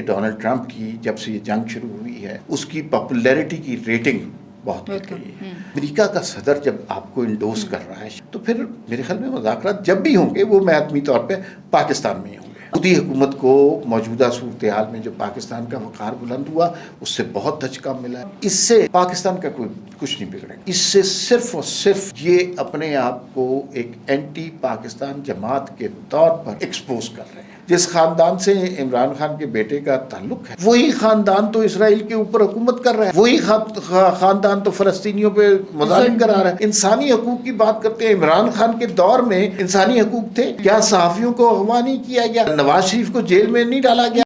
Donald Trump کی جب سے یہ جنگ شروع ہوئی ہے اس کی پاپولیرٹی کی ریٹنگ بہت گر گئی ہے۔ امریکہ کا صدر جب آپ کو انڈوس کر رہا ہے تو پھر میرے خیال میں مذاکرات جب بھی ہوں گے وہ حتمی طور پہ پاکستان میں ہی ہوں گے۔ سعودی حکومت کو موجودہ صورتحال میں جو پاکستان کا وقار بلند ہوا اس سے بہت دھچکا ملا ہے۔ اس سے پاکستان کا کوئی کچھ نہیں بگڑے گا، اس سے صرف اور صرف یہ اپنے آپ کو ایک اینٹی پاکستان جماعت کے طور پر ایکسپوز کر رہے ہیں۔ جس خاندان سے عمران خان کے بیٹے کا تعلق ہے وہی خاندان تو اسرائیل کے اوپر حکومت کر رہا ہے، وہی خاندان تو فلسطینیوں پہ مظالم کرا رہا ہے۔ انسانی حقوق کی بات کرتے ہیں، عمران خان کے دور میں انسانی حقوق تھے کیا؟ صحافیوں کو اغوا نہیں کیا گیا؟ نواز شریف کو جیل میں نہیں ڈالا گیا؟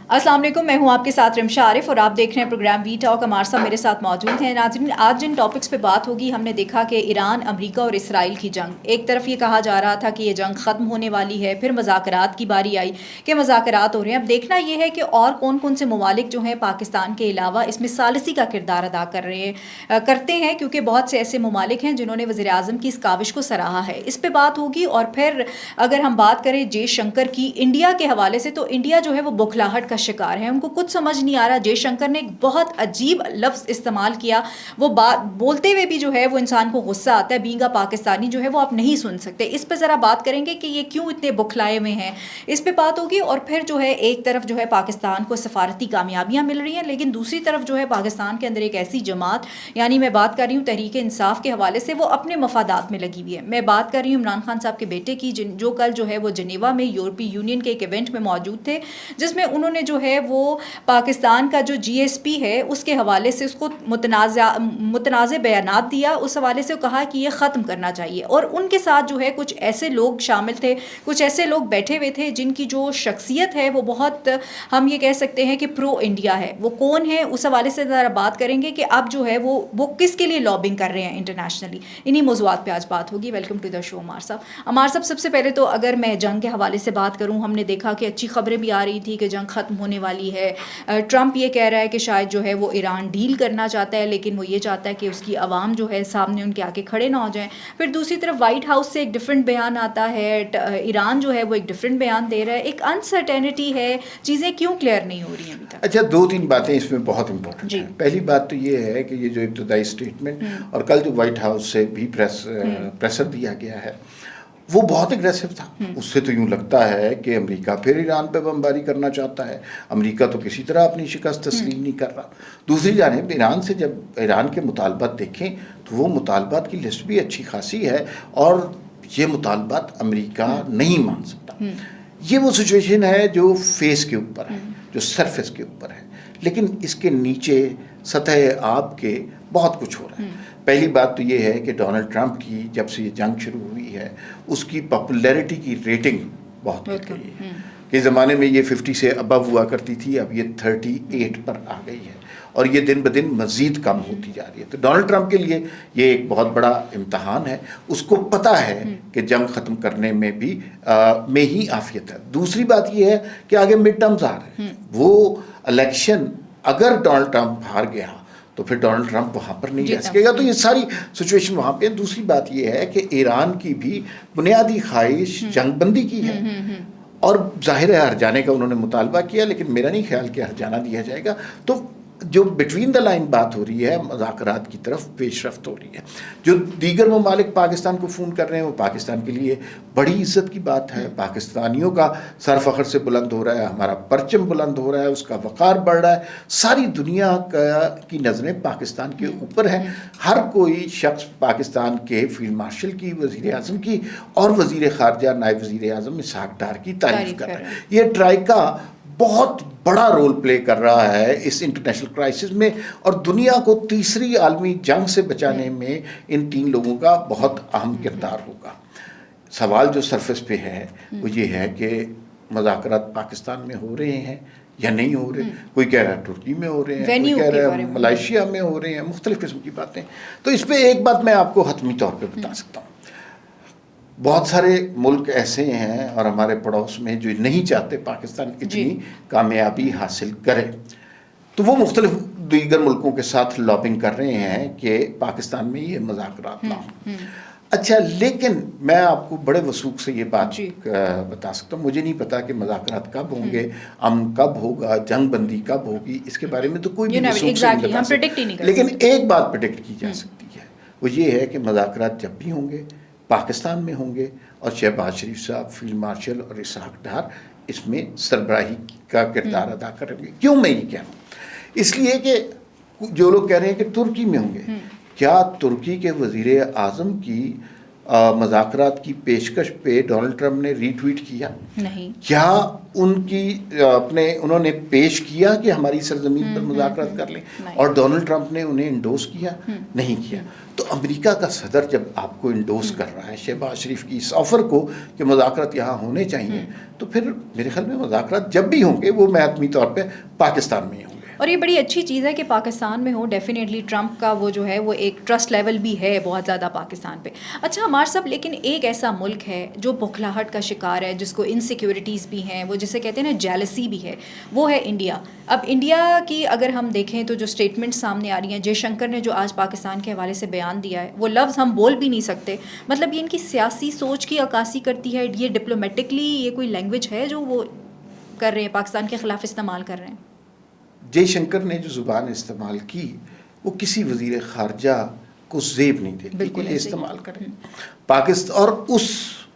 السلام علیکم، میں ہوں آپ کے ساتھ رمشا عارف اور آپ دیکھ رہے ہیں پروگرام وی ٹاک۔ عمار صاحب میرے ساتھ موجود ہیں۔ ناظرین، آج جن ٹاپکس پہ بات ہوگی، ہم نے دیکھا کہ ایران، امریکہ اور اسرائیل کی جنگ، ایک طرف یہ کہا جا رہا تھا کہ یہ جنگ ختم ہونے والی ہے، پھر مذاکرات کی باری آئی کہ مذاکرات ہو رہے ہیں۔ اب دیکھنا یہ ہے کہ اور کون کون سے ممالک جو ہیں پاکستان کے علاوہ اس میں ثالثی کا کردار ادا کرتے ہیں، کیونکہ بہت سے ایسے ممالک ہیں جنہوں نے وزیر اعظم کی اس کاوش کو سراہا ہے۔ اس پہ بات ہوگی۔ اور پھر اگر ہم بات کریں جے شنکر کی انڈیا کے حوالے سے، تو انڈیا جو ہے وہ بوکھلاہٹ کا شکار ہے، ان کو کچھ سمجھ نہیں آ رہا۔ جے شنکر نے ایک بہت عجیب لفظ استعمال کیا، وہ بات بولتے ہوئے بھی جو ہے وہ انسان کو غصہ آتا ہے، بینگا پاکستانی جو ہے وہ آپ نہیں سن سکتے۔ اس پہ ذرا بات کریں گے کہ یہ کیوں اتنے بکھلائے ہوئے ہیں، اس پہ بات ہوگی۔ اور پھر جو ہے ایک طرف جو ہے پاکستان کو سفارتی کامیابیاں مل رہی ہیں، لیکن دوسری طرف جو ہے پاکستان کے اندر ایک ایسی جماعت، یعنی میں بات کر رہی ہوں تحریک انصاف کے حوالے سے، وہ اپنے مفادات میں لگی ہوئی ہے۔ میں بات کر رہی ہوں عمران خان صاحب کے بیٹے کی، جو کل جو ہے وہ جنیوا میں یورپی یونین کے ایک ایونٹ میں موجود تھے، جس میں انہوں نے جو ہے وہ پاکستان کا جو جی ایس پی ہے اس کے حوالے سے اس کو متنازع بیانات دیا، اس حوالے سے کہا کہ یہ ختم کرنا چاہیے۔ اور ان کے ساتھ جو ہے کچھ ایسے لوگ شامل تھے، کچھ ایسے لوگ بیٹھے ہوئے تھے جن کی جو شخصیت ہے وہ بہت، ہم یہ کہہ سکتے ہیں کہ پرو انڈیا ہے۔ وہ کون ہے اس حوالے سے ذرا بات کریں گے کہ اب جو ہے وہ کس کے لیے لابنگ کر رہے ہیں انٹرنیشنلی۔ انہی موضوعات پہ آج بات ہوگی۔ ویلکم ٹو دا شو عمار صاحب۔ عمار صاحب، سب سے پہلے تو اگر میں جنگ کے حوالے سے بات کروں، ہم نے دیکھا کہ اچھی خبریں بھی آ رہی تھی کہ جنگ ختم ہونے والی ہے۔ ٹرمپ یہ کہہ رہا ہے کہ شاید جو ہے وہ ایران ڈیل کرنا چاہتا ہے، لیکن وہ یہ چاہتا ہے کہ اس کی عوام جو ہے سامنے ان کے آ کے کھڑے نہ ہو جائیں۔ پھر دوسری طرف وائٹ ہاؤس سے ایک ڈفرینٹ بیان آتا ہے، ایران جو ہے وہ ایک ڈفرینٹ بیان دے رہا ہے، ایک انسرٹینٹی ہے، چیزیں کیوں کلیئر نہیں ہو رہی ہیں ابھی تک؟ اچھا، دو تین باتیں اس میں بہت امپورٹنٹ ہیں۔ پہلی بات تو یہ ہے کہ یہ جو ابتدائی اسٹیٹمنٹ اور کل جو وائٹ ہاؤس سے بھی پریشر دیا گیا ہے وہ بہت اگریسو تھا۔ اس سے تو یوں لگتا ہے کہ امریکہ پھر ایران پہ بمباری کرنا چاہتا ہے۔ امریکہ تو کسی طرح اپنی شکست تسلیم نہیں کر رہا۔ دوسری جانب ایران سے جب ایران کے مطالبات دیکھیں تو وہ مطالبات کی لسٹ بھی اچھی خاصی ہے، اور یہ مطالبات امریکہ نہیں مان سکتا۔ یہ وہ سچویشن ہے جو فیس کے اوپر ہے، جو سرفیس کے اوپر ہے، لیکن اس کے نیچے سطح آب کے بہت کچھ ہو رہا ہے۔ پہلی بات تو یہ ہے کہ ڈونلڈ ٹرمپ کی جب سے یہ جنگ شروع ہوئی ہے اس کی پاپولیرٹی کی ریٹنگ بہت گر گئی ہے۔ کہ زمانے میں یہ 50 سے ابو ہوا کرتی تھی، اب یہ 38 پر آ گئی ہے، اور یہ دن بدن مزید کم ہوتی جا رہی ہے۔ تو ڈونلڈ ٹرمپ کے لیے یہ ایک بہت بڑا امتحان ہے۔ اس کو پتہ ہے کہ جنگ ختم کرنے میں ہی عافیت ہے۔ دوسری بات یہ ہے کہ آگے مڈ ٹرمز آ رہے ہیں، وہ الیکشن اگر ڈونلڈ ٹرمپ ہار گیا تو پھر ڈونلڈ ٹرمپ وہاں پر نہیں رہ سکے گا، تو یہ ساری سچویشن وہاں پہ۔ دوسری بات یہ ہے کہ ایران کی بھی بنیادی خواہش جنگ بندی کی ہے، اور ظاہر ہے ہر جانے کا انہوں نے مطالبہ کیا، لیکن میرا نہیں خیال کہ ہر جانا دیا جائے گا۔ تو جو بٹوین دا لائن بات ہو رہی ہے، مذاکرات کی طرف پیش رفت ہو رہی ہے۔ جو دیگر ممالک پاکستان کو فون کر رہے ہیں وہ پاکستان کے لیے بڑی عزت کی بات ہے۔ پاکستانیوں کا سر فخر سے بلند ہو رہا ہے، ہمارا پرچم بلند ہو رہا ہے، اس کا وقار بڑھ رہا ہے۔ ساری دنیا کی نظریں پاکستان کے اوپر ہیں۔ ہر کوئی شخص پاکستان کے فیلڈ مارشل کی، وزیر اعظم کی اور وزیر خارجہ نائب وزیر اعظم اسحاق ڈار کی تعریف کر رہا ہے۔ یہ ٹرائیکا بہت بڑا رول پلے کر رہا ہے اس انٹرنیشنل کرائسس میں، اور دنیا کو تیسری عالمی جنگ سے بچانے میں ان تین لوگوں کا بہت اہم کردار ہوگا۔ سوال جو سرفیس پہ ہے وہ یہ ہے کہ مذاکرات پاکستان میں ہو رہے ہیں یا نہیں ہو رہے۔ کوئی کہہ رہا ہے ترکی میں ہو رہے ہیں، کوئی کہہ رہا ہے ملائیشیا میں ہو رہے ہیں، مختلف قسم کی باتیں۔ تو اس پہ ایک بات میں آپ کو حتمی طور پہ بتا سکتا ہوں، بہت سارے ملک ایسے ہیں اور ہمارے پڑوس میں جو نہیں چاہتے پاکستان اتنی کامیابی حاصل کرے، تو وہ مختلف دیگر ملکوں کے ساتھ لابنگ کر رہے ہیں کہ پاکستان میں یہ مذاکرات نہ ہوں. اچھا لیکن میں آپ کو بڑے وثوق سے یہ بات بتا سکتا ہوں, مجھے نہیں پتا کہ مذاکرات کب ہوں گے, امن کب ہوگا, جنگ بندی کب ہوگی, اس کے بارے میں تو کوئی بھی وثوق سے نہیں بتا سکتا. لیکن ایک بات پریڈکٹ کی جا سکتی ہے, وہ یہ ہے کہ مذاکرات جب بھی ہوں گے پاکستان میں ہوں گے, اور شہباز شریف صاحب, فیلڈ مارشل اور اسحاق ڈار اس میں سربراہی کا کردار ادا کریں گے. کیوں میں یہ کہہ رہا ہوں؟ اس لیے کہ جو لوگ کہہ رہے ہیں کہ ترکی میں ہوں گے, کیا ترکی کے وزیر اعظم کی مذاکرات کی پیشکش پہ ڈونلڈ ٹرمپ نے ری ٹویٹ کیا؟ نہیں. کیا ان کی انہوں نے پیش کیا کہ ہماری سرزمین پر مذاکرات کر لیں, اور ڈونلڈ ٹرمپ نے انہیں انڈوس کیا؟ نہیں کیا. تو امریکہ کا صدر جب آپ کو انڈوس کر رہا ہے شہباز شریف کی اس آفر کو کہ مذاکرات یہاں ہونے چاہیے, تو پھر میرے خیال میں مذاکرات جب بھی ہوں گے وہ حتمی طور پہ پاکستان میں ہی ہوں گے. اور یہ بڑی اچھی چیز ہے کہ پاکستان میں ہو. ڈیفینیٹلی ٹرمپ کا وہ جو ہے وہ ایک ٹرسٹ لیول بھی ہے بہت زیادہ پاکستان پہ. اچھا عمار صاحب, لیکن ایک ایسا ملک ہے جو بکھلاہٹ کا شکار ہے, جس کو انسیکیورٹیز بھی ہیں, وہ جسے کہتے ہیں نا جیلسی بھی ہے, وہ ہے انڈیا. اب انڈیا کی اگر ہم دیکھیں تو جو اسٹیٹمنٹ سامنے آ رہی ہیں, جے شنکر نے جو آج پاکستان کے حوالے سے بیان دیا ہے, وہ لفظ ہم بول بھی نہیں سکتے. مطلب یہ ان کی سیاسی سوچ کی عکاسی کرتی ہے. یہ ڈپلومیٹکلی یہ کوئی لینگویج ہے جو وہ کر رہے ہیں, پاکستان کے خلاف استعمال کر رہے ہیں. جے شنکر نے جو زبان استعمال کی وہ کسی وزیر خارجہ کو زیب نہیں دیتی کہ یہ استعمال کرے. پاکستان اور اس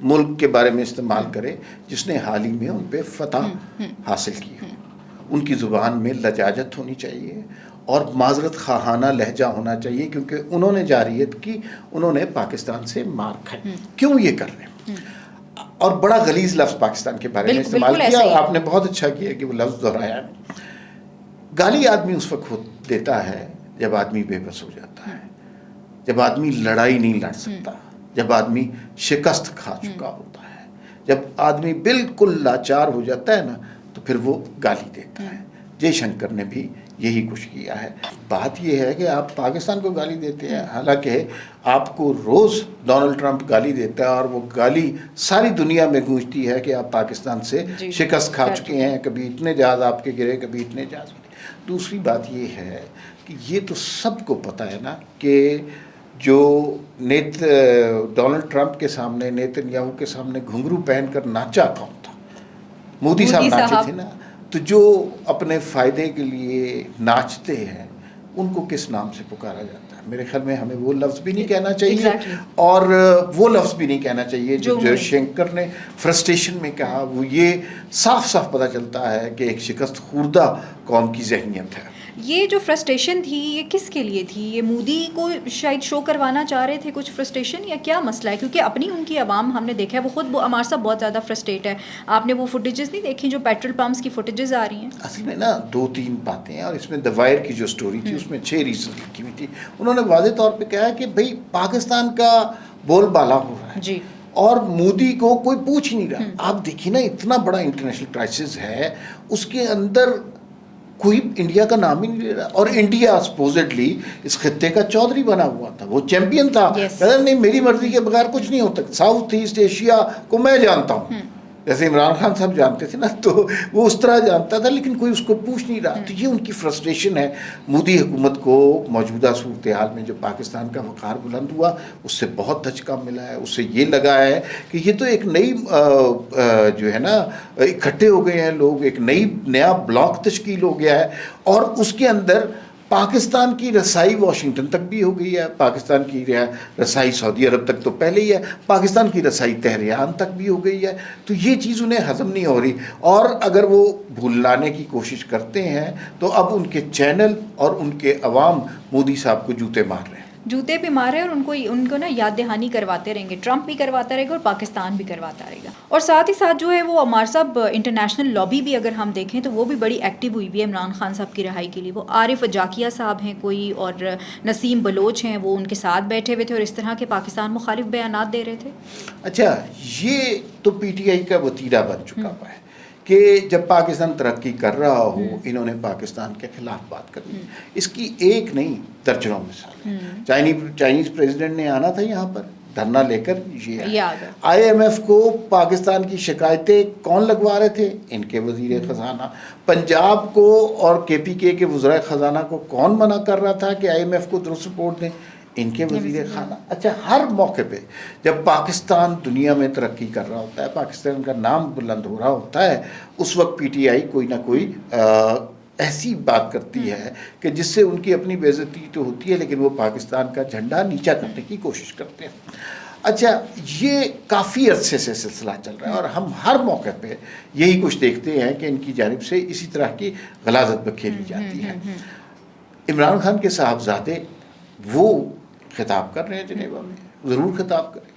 ملک کے بارے میں استعمال کرے جس نے حال ہی میں ان پہ فتح حاصل کی ہو. ان کی زبان میں لجاجت ہونی چاہیے اور معذرت خواہانہ لہجہ ہونا چاہیے, کیونکہ انہوں نے جارحیت کی, انہوں نے پاکستان سے مار کھائی. کیوں یہ کر رہے ہیں؟ اور بڑا غلیظ لفظ پاکستان کے بارے میں استعمال کیا. آپ نے بہت اچھا کیا کہ وہ لفظ دہرایا. گالی آدمی اس وقت دیتا ہے جب آدمی بے بس ہو جاتا ہے, جب آدمی لڑائی نہیں لڑ سکتا, جب آدمی شکست کھا چکا ہوتا ہے, جب آدمی بالکل لاچار ہو جاتا ہے نا, تو پھر وہ گالی دیتا ہے. جے شنکر نے بھی یہی کچھ کیا ہے. بات یہ ہے کہ آپ پاکستان کو گالی دیتے ہیں, حالانکہ آپ کو روز ڈونلڈ ٹرمپ گالی دیتا ہے, اور وہ گالی ساری دنیا میں گونجتی ہے کہ آپ پاکستان سے شکست کھا چکے ہیں, کبھی اتنے جہاز آپ کے گرے, کبھی اتنے جہاز. دوسری بات یہ ہے کہ یہ تو سب کو پتہ ہے نا کہ جو ڈونلڈ ٹرمپ کے سامنے, نیتن یاہو کے سامنے گھنگرو پہن کر ناچا کون تھا؟ مودی صاحب ناچے تھے نا. تو جو اپنے فائدے کے لیے ناچتے ہیں ان کو کس نام سے پکارا جاتا ہے؟ میرے خیال میں ہمیں وہ لفظ بھی نہیں کہنا چاہیے, اور وہ لفظ بھی نہیں کہنا چاہیے جو شنکر نے فرسٹریشن میں کہا. وہ یہ صاف صاف پتہ چلتا ہے کہ ایک شکست خوردہ قوم کی ذہنیت ہے. یہ جو فرسٹریشن تھی یہ کس کے لیے تھی؟ یہ مودی کو شاید شو کروانا چاہ رہے تھے کچھ فرسٹریشن, یا کیا مسئلہ ہے؟ کیونکہ اپنی ان کی عوام ہم نے دیکھا ہے, وہ خود عمار صاحب بہت زیادہ فرسٹریٹ ہے. آپ نے وہ فوٹیجز نہیں دیکھی جو پیٹرول پمپس کی فوٹیجز آ رہی ہیں؟ اصل میں نا 2-3 باتیں ہیں, اور اس میں دا وائر کی جو سٹوری تھی اس میں 6 ریزن لکھی ہوئی تھی. انہوں نے واضح طور پہ کہا کہ بھئی پاکستان کا بول بالا ہو رہا ہے, اور مودی کو کوئی پوچھ نہیں رہا. آپ دیکھیے نا, اتنا بڑا انٹرنیشنل کرائسس ہے, اس کے اندر کوئی انڈیا کا نام ہی نہیں لے رہا. اور انڈیا سپوزڈلی اس خطے کا چودھری بنا ہوا تھا, وہ چیمپئن تھا. کہتا نہیں, میری مرضی کے بغیر کچھ نہیں ہوتا, ساؤتھ ایسٹ ایشیا کو میں جانتا ہوں. جیسے عمران خان صاحب جانتے تھے نا, تو وہ اس طرح جانتا تھا, لیکن کوئی اس کو پوچھ نہیں رہا. تو یہ ان کی فرسٹریشن ہے. مودی حکومت کو موجودہ صورتحال میں جو پاکستان کا وقار بلند ہوا اس سے بہت دھچکا ملا ہے. اس سے یہ لگا ہے کہ یہ تو ایک نئی جو ہے نا اکٹھے ہو گئے ہیں لوگ, ایک نیا بلاک تشکیل ہو گیا ہے, اور اس کے اندر پاکستان کی رسائی واشنگٹن تک بھی ہو گئی ہے, پاکستان کی رسائی سعودی عرب تک تو پہلے ہی ہے, پاکستان کی رسائی تہران تک بھی ہو گئی ہے. تو یہ چیز انہیں ہضم نہیں ہو رہی, اور اگر وہ بھلانے کی کوشش کرتے ہیں تو اب ان کے چینل اور ان کے عوام مودی صاحب کو جوتے مار رہے ہیں. جوتے پہ مارے, اور ان کو نا یاد دہانی کرواتے رہیں گے. ٹرمپ بھی کرواتا رہے گا اور پاکستان بھی کرواتا رہے گا. اور ساتھ ہی ساتھ جو ہے وہ عمار صاحب انٹرنیشنل لابی بھی اگر ہم دیکھیں تو وہ بھی بڑی ایکٹیو ہوئی ہوئی ہے عمران خان صاحب کی رہائی کے لیے. وہ عارف جاکیہ صاحب ہیں کوئی, اور نسیم بلوچ ہیں, وہ ان کے ساتھ بیٹھے ہوئے تھے اور اس طرح کے پاکستان مخالف بیانات دے رہے تھے. اچھا, یہ تو پی ٹی آئی کا وتیرہ بن چکا ہوا ہے کہ جب پاکستان ترقی کر رہا ہو انہوں نے پاکستان کے خلاف بات کرنی. اس کی ایک نہیں درجنوں مثال ہے. چائنیز پریزیڈنٹ نے آنا تھا یہاں پر, دھرنا لے کر یہ آ گئے. IMF کو پاکستان کی شکایتیں کون لگوا رہے تھے؟ ان کے وزیر خزانہ. پنجاب کو اور KPK کے وزراء خزانہ کو کون منع کر رہا تھا کہ IMF کو درست رپورٹ دیں؟ ان کے وزیر خانہ. اچھا، ہر موقع پہ جب پاکستان دنیا میں ترقی کر رہا ہوتا ہے، پاکستان کا نام بلند ہو رہا ہوتا ہے، اس وقت PTI کوئی نہ کوئی ایسی بات کرتی ہے کہ جس سے ان کی اپنی بے عزتی تو ہوتی ہے، لیکن وہ پاکستان کا جھنڈا نیچا کرنے کی کوشش کرتے ہیں. اچھا، یہ کافی عرصے سے سلسلہ چل رہا ہے اور ہم ہر موقع پہ یہی کچھ دیکھتے ہیں کہ ان کی جانب سے اسی طرح کی غلاظت بکھیری جاتی ہے. عمران خان کے صاحبزادے وہ خطاب کر رہے ہیں جنیوا میں، ضرور خطاب کریں،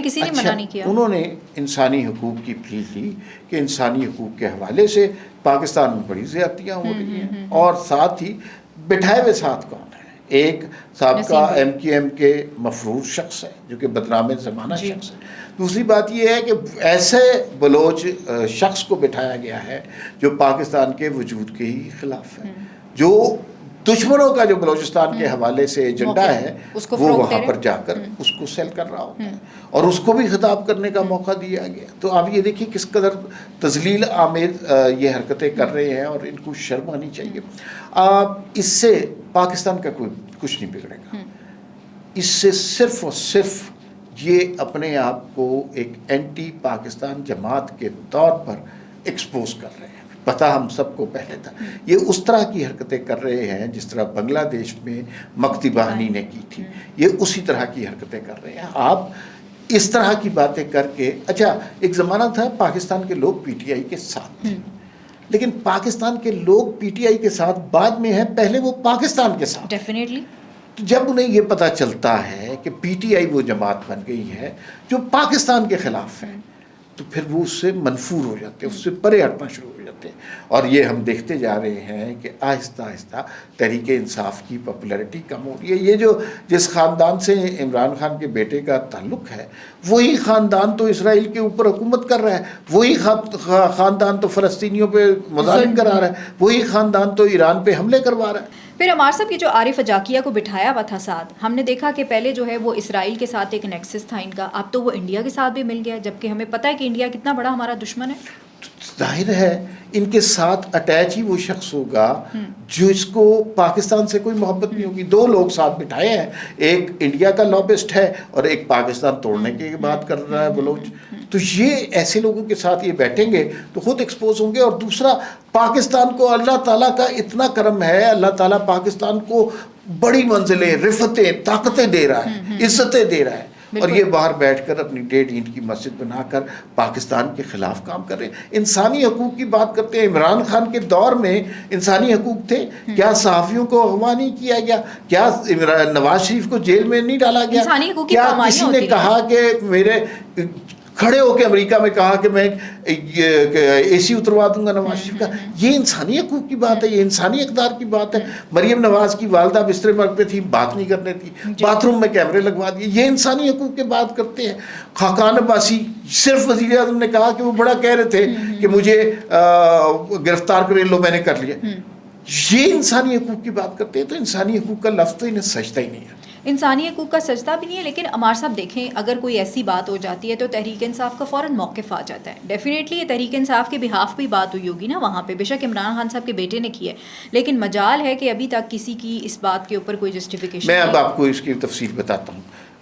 کسی نے منع نہیں کیا. انہوں نے انسانی حقوق کی اپیل کی کہ انسانی حقوق کے حوالے سے پاکستان میں بڑی زیادتیاں ہو رہی ہیں، اور ساتھ ہی بٹھائے ہوئے ساتھ کون ہے؟ ایک سابقہ MQM کے مفروض شخص ہے جو کہ بدنام زمانہ شخص ہے. دوسری بات یہ ہے کہ ایسے بلوچ شخص کو بٹھایا گیا ہے جو پاکستان کے وجود کے ہی خلاف ہے، جو دشمنوں کا جو بلوچستان کے حوالے سے ایجنڈا ہے وہ وہاں پر جا کر اس کو سیل کر رہا ہوتا ہے، اور اس کو بھی خطاب کرنے کا موقع دیا گیا. تو آپ یہ دیکھیے کس قدر تذلیل آمیز یہ حرکتیں کر رہے ہیں، اور ان کو شرم آنی چاہیے. اس سے پاکستان کا کوئی کچھ نہیں بگڑے گا. اس سے صرف اور صرف یہ اپنے آپ کو ایک اینٹی پاکستان جماعت کے طور پر ایکسپوز کر رہے ہیں. پتہ ہم سب کو پہلے تھا. یہ اس طرح کی حرکتیں کر رہے ہیں جس طرح بنگلہ دیش میں مکتی بہانی نے کی تھی، یہ اسی طرح کی حرکتیں کر رہے ہیں. آپ اس طرح کی باتیں کر کے، اچھا ایک زمانہ تھا پاکستان کے لوگ PTI کے ساتھ تھے، لیکن پاکستان کے لوگ PTI کے ساتھ بعد میں ہیں، پہلے وہ پاکستان کے ساتھ. ڈیفینیٹلی. جب انہیں یہ پتہ چلتا ہے کہ PTI وہ جماعت بن گئی ہے جو پاکستان کے خلاف ہے، تو پھر وہ اس سے منفور ہو جاتے ہیں، اس سے پرے ہٹنا شروع ہو جاتے ہیں. اور یہ ہم دیکھتے جا رہے ہیں کہ آہستہ آہستہ تحریک انصاف کی پاپولیرٹی کم ہو رہی ہے. یہ جو جس خاندان سے عمران خان کے بیٹے کا تعلق ہے، وہی خاندان تو اسرائیل کے اوپر حکومت کر رہا ہے، وہی خاندان تو فلسطینیوں پہ مظالم کرا رہا ہے، وہی خاندان تو ایران پہ حملے کروا رہا ہے. پھر عمار صاحب کی جو عارف اجاکیہ کو بٹھایا ہوا تھا ساتھ، ہم نے دیکھا کہ پہلے جو ہے وہ اسرائیل کے ساتھ ایک نیکسس تھا ان کا، اب تو وہ انڈیا کے ساتھ بھی مل گیا، جبکہ ہمیں پتہ ہے کہ انڈیا کتنا بڑا ہمارا دشمن ہے. ظاہر ہے ان کے ساتھ اٹیچ ہی وہ شخص ہوگا جو اس کو پاکستان سے کوئی محبت نہیں ہوگی. دو لوگ ساتھ بٹھائے ہیں، ایک انڈیا کا لابسٹ ہے اور ایک پاکستان توڑنے کی بات کر رہا ہے بلوچ. تو یہ ایسے لوگوں کے ساتھ یہ بیٹھیں گے تو خود ایکسپوز ہوں گے. اور دوسرا، پاکستان کو اللہ تعالیٰ کا اتنا کرم ہے، اللہ تعالیٰ پاکستان کو بڑی منزلیں، رفتیں، طاقتیں دے رہا ہے، عزتیں دے رہا ہے، اور یہ باہر بیٹھ کر اپنی 1.5 اینٹ کی مسجد بنا کر پاکستان کے خلاف کام کر رہے ہیں. انسانی حقوق کی بات کرتے ہیں. عمران خان کے دور میں انسانی حقوق تھے؟ کیا صحافیوں کو اغوا نہیں کیا گیا؟ کیا نواز شریف کو جیل میں نہیں ڈالا گیا؟ کیا کسی نے کہا کہ میرے کھڑے ہو کے امریکہ میں کہا کہ میں AC اتروا دوں گا نواز شریف کا؟ یہ انسانی حقوق کی بات ہے، یہ انسانی اقدار کی بات ہے. مریم نواز کی والدہ بستر مرگ پہ تھی، بات نہیں کرنے تھی، باتھ روم میں کیمرے لگوا دیے. یہ انسانی حقوق کی بات کرتے ہیں. خاقان عباسی، صرف وزیر اعظم نے کہا کہ وہ بڑا کہہ رہے تھے کہ مجھے گرفتار کرے، لو میں نے کر لیا. یہ انسانی حقوق کی بات کرتے ہیں. تو انسانی حقوق کا لفظ تو انہیں سجدہ ہی نہیں ہے. انسانی حقوق کا سجدہ بھی نہیں ہے. لیکن عمار صاحب دیکھیں، اگر کوئی ایسی بات ہو جاتی ہے تو تحریک انصاف کا فوراً موقف آ جاتا ہے. ڈیفینیٹلی یہ تحریک انصاف کے بہاف بھی بات ہوئی ہوگی نا وہاں پہ، بے شک عمران خان صاحب کے بیٹے نے کی ہے، لیکن مجال ہے کہ ابھی تک کسی کی اس بات کے اوپر کوئی جسٹیفیکیشن. میں اب آپ کو اس کی تفصیل بتاتا ہوں.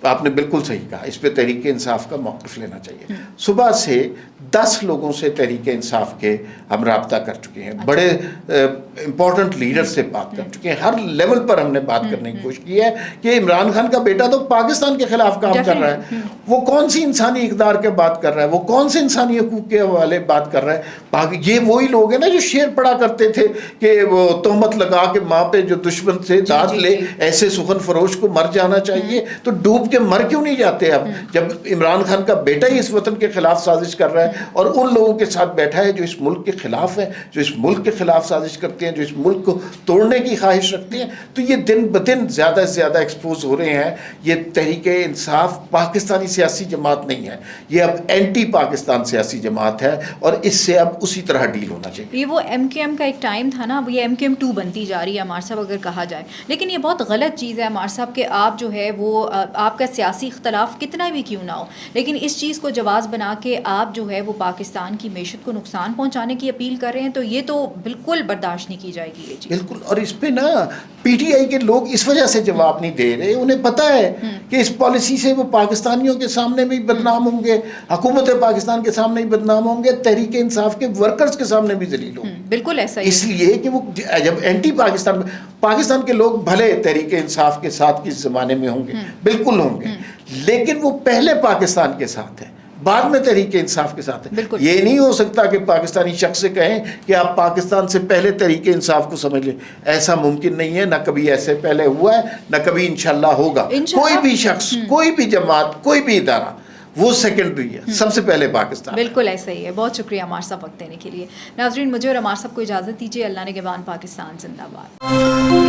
آپ نے بالکل صحیح کہا، اس پہ تحریک انصاف کا موقف لینا چاہیے. صبح سے 10 لوگوں سے تحریک انصاف کے ہم رابطہ کر چکے ہیں، بڑے امپورٹنٹ لیڈر سے بات کر چکے ہیں. ہر لیول پر ہم نے بات کرنے کی کوشش کی ہے کہ عمران خان کا بیٹا تو پاکستان کے خلاف کام کر رہا ہے، وہ کون سی انسانی اقدار کے بات کر رہا ہے، وہ کون سے انسانی حقوق کے حوالے بات کر رہا ہے. یہ وہی لوگ ہیں نا جو شعر پڑھا کرتے تھے کہ وہ تہمت لگا کے ماں پہ جو دشمن سے داد لے، ایسے سخن فروش کو مر جانا چاہیے. تو ڈوب کہ مر کیوں نہیں جاتے اب، جب عمران خان کا بیٹا ہی اس وطن کے خلاف سازش کر رہا ہے اور ان لوگوں کے ساتھ بیٹھا ہے جو اس ملک کے خلاف ہیں، جو اس ملک کے خلاف سازش کرتے ہیں، جو اس ملک کو توڑنے کی خواہش رکھتے ہیں. تو یہ دن بدن زیادہ سے زیادہ ایکسپوز ہو رہے ہیں. یہ تحریک انصاف پاکستانی سیاسی جماعت نہیں ہے، یہ اب اینٹی پاکستان سیاسی جماعت ہے، اور اس سے اب اسی طرح ڈیل ہونا چاہیے. یہ وہ MQM کا ایک ٹائم تھا نا، یہ MQM 2 بنتی جا رہی ہے عمار صاحب اگر کہا جائے. لیکن یہ بہت غلط چیز ہے عمار صاحب کہ آپ جو ہے وہ آپ کا کا سیاسی اختلاف کتنا بھی کیوں نہ ہو، لیکن اس چیز کو جواز بنا کے آپ جو ہے وہ پاکستان کی معیشت کو نقصان پہنچانے کی اپیل کر رہے ہیں، تو یہ تو بالکل برداشت نہیں کی جائے گی یہ چیز. بالکل. اور اس پہ نا پی ٹی آئی کے لوگ اس وجہ سے جواب نہیں دے رہے، انہیں پتہ ہے کہ اس پالیسی سے وہ پاکستانیوں کے سامنے بھی بدنام ہوں گے، حکومت پاکستان کے سامنے بھی بدنام ہوں گے، تحریک انصاف کے ورکرز کے سامنے بھی ذلیل ہوں گے. بالکل ایسا ہی اس لیے کہ وہ جب اینٹی پاکستان کے لوگ بھلے تحریک انصاف کے ساتھ کس زمانے میں ہوں گے، بالکل ہوں گے، لیکن وہ پہلے پاکستان کے ساتھ ہیں، بعد میں تحریک انصاف کے ساتھ ہیں. یہ نہیں ہو سکتا کہ پاکستانی شخص سے کہیں کہ آپ پاکستان سے پہلے تحریک انصاف کو سمجھ لیں. ایسا ممکن نہیں ہے، نہ کبھی ایسے پہلے ہوا ہے، نہ کبھی انشاءاللہ ہوگا. کوئی بھی شخص، کوئی بھی جماعت، کوئی بھی ادارہ، وہ سیکنڈری ہے، سب سے پہلے پاکستان. بالکل ایسا ہی ہے. بہت شکریہ عمار صاحب وقت دینے کے لیے. ناظرین، مجھے اور عمار صاحب کو اجازت دیجیے. اللہ نگہبان. پاکستان زندہ باد.